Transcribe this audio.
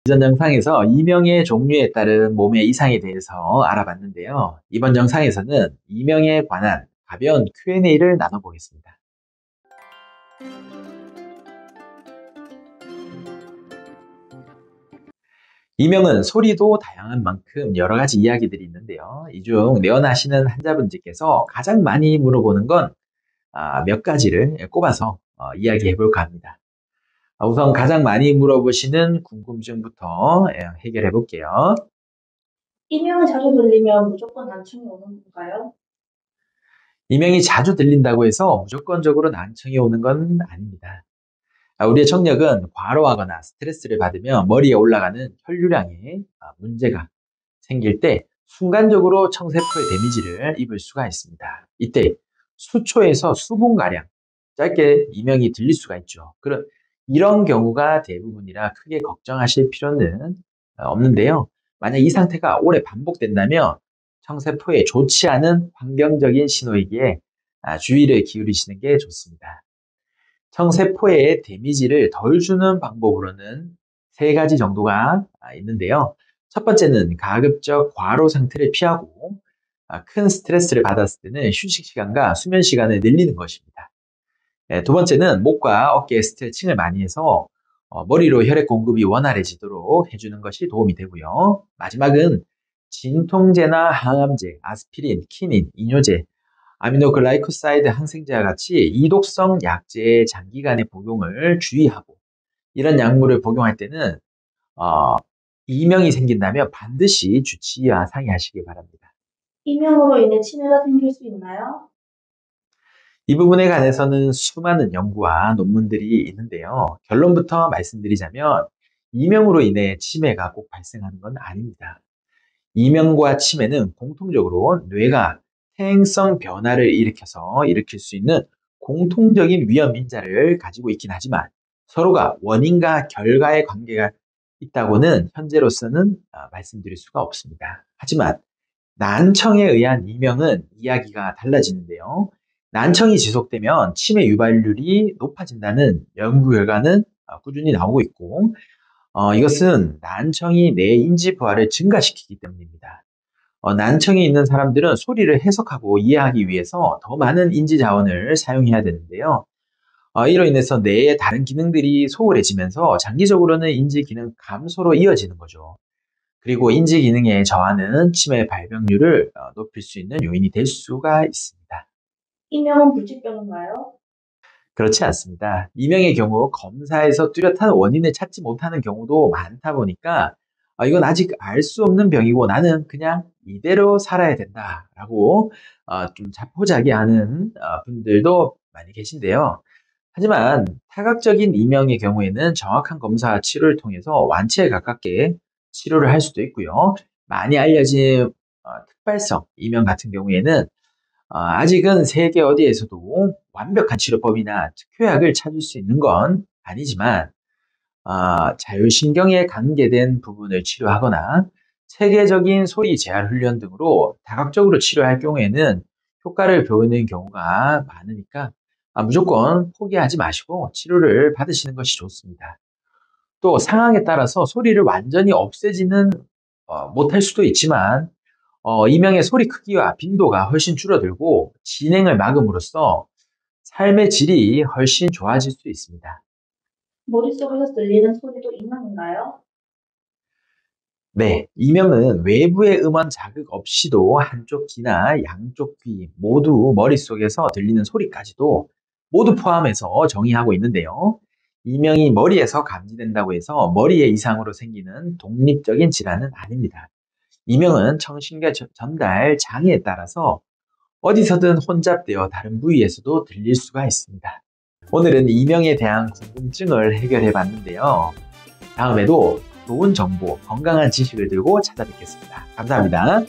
이전 영상에서 이명의 종류에 따른 몸의 이상에 대해서 알아봤는데요. 이번 영상에서는 이명에 관한 가벼운 Q&A를 나눠보겠습니다. 이명은 소리도 다양한 만큼 여러 가지 이야기들이 있는데요. 이 중 내원하시는 환자분들께서 가장 많이 물어보는 건 몇 가지를 꼽아서 이야기해 볼까 합니다. 우선 가장 많이 물어보시는 궁금증부터 해결해 볼게요. 이명이 자주 들리면 무조건 난청이 오는 건가요? 이명이 자주 들린다고 해서 무조건적으로 난청이 오는 건 아닙니다. 우리의 청력은 과로하거나 스트레스를 받으면 머리에 올라가는 혈류량에 문제가 생길 때 순간적으로 청세포의 데미지를 입을 수가 있습니다. 이때 수초에서 수분가량 짧게 이명이 들릴 수가 있죠. 이런 경우가 대부분이라 크게 걱정하실 필요는 없는데요. 만약 이 상태가 오래 반복된다면 청세포에 좋지 않은 환경적인 신호이기에 주의를 기울이시는 게 좋습니다. 청세포에 데미지를 덜 주는 방법으로는 세 가지 정도가 있는데요. 첫 번째는 가급적 과로 상태를 피하고 큰 스트레스를 받았을 때는 휴식 시간과 수면 시간을 늘리는 것입니다. 두 번째는 목과 어깨 스트레칭을 많이 해서 머리로 혈액 공급이 원활해지도록 해주는 것이 도움이 되고요. 마지막은 진통제나 항암제, 아스피린, 키닌, 이뇨제, 아미노글라이코사이드 항생제와 같이 이독성 약제의 장기간의 복용을 주의하고 이런 약물을 복용할 때는 어, 이명이 생긴다면 반드시 주치의와 상의하시기 바랍니다. 이명으로 인해 치매가 생길 수 있나요? 이 부분에 관해서는 수많은 연구와 논문들이 있는데요. 결론부터 말씀드리자면 이명으로 인해 치매가 꼭 발생하는 건 아닙니다. 이명과 치매는 공통적으로 뇌가 퇴행성 변화를 일으킬 수 있는 공통적인 위험 인자를 가지고 있긴 하지만 서로가 원인과 결과의 관계가 있다고는 현재로서는 말씀드릴 수가 없습니다. 하지만 난청에 의한 이명은 이야기가 달라지는데요. 난청이 지속되면 치매 유발률이 높아진다는 연구 결과는 꾸준히 나오고 있고 이것은 난청이 뇌 인지 부하를 증가시키기 때문입니다. 난청이 있는 사람들은 소리를 해석하고 이해하기 위해서 더 많은 인지 자원을 사용해야 되는데요. 이로 인해서 뇌의 다른 기능들이 소홀해지면서 장기적으로는 인지 기능 감소로 이어지는 거죠. 그리고 인지 기능의 저하는 치매 발병률을 높일 수 있는 요인이 될 수가 있습니다. 이명은 불치병인가요? 그렇지 않습니다. 이명의 경우 검사에서 뚜렷한 원인을 찾지 못하는 경우도 많다 보니까 이건 아직 알 수 없는 병이고 나는 그냥 이대로 살아야 된다라고 좀 자포자기하는 분들도 많이 계신데요. 하지만 타각적인 이명의 경우에는 정확한 검사와 치료를 통해서 완치에 가깝게 치료를 할 수도 있고요. 많이 알려진 특발성 이명 같은 경우에는 아직은 세계 어디에서도 완벽한 치료법이나 특효약을 찾을 수 있는 건 아니지만 자율신경에 관계된 부분을 치료하거나 체계적인 소리 재활 훈련 등으로 다각적으로 치료할 경우에는 효과를 보이는 경우가 많으니까 무조건 포기하지 마시고 치료를 받으시는 것이 좋습니다. 또 상황에 따라서 소리를 완전히 없애지는 못할 수도 있지만 이명의 소리 크기와 빈도가 훨씬 줄어들고 진행을 막음으로써 삶의 질이 훨씬 좋아질 수 있습니다. 머릿속에서 들리는 소리도 이명인가요? 네, 이명은 외부의 음원 자극 없이도 한쪽 귀나 양쪽 귀 모두 머릿속에서 들리는 소리까지도 모두 포함해서 정의하고 있는데요. 이명이 머리에서 감지된다고 해서 머리의 이상으로 생기는 독립적인 질환은 아닙니다. 이명은 청신경 전달 장애에 따라서 어디서든 혼잡되어 다른 부위에서도 들릴 수가 있습니다. 오늘은 이명에 대한 궁금증을 해결해 봤는데요. 다음에도 좋은 정보, 건강한 지식을 들고 찾아뵙겠습니다. 감사합니다.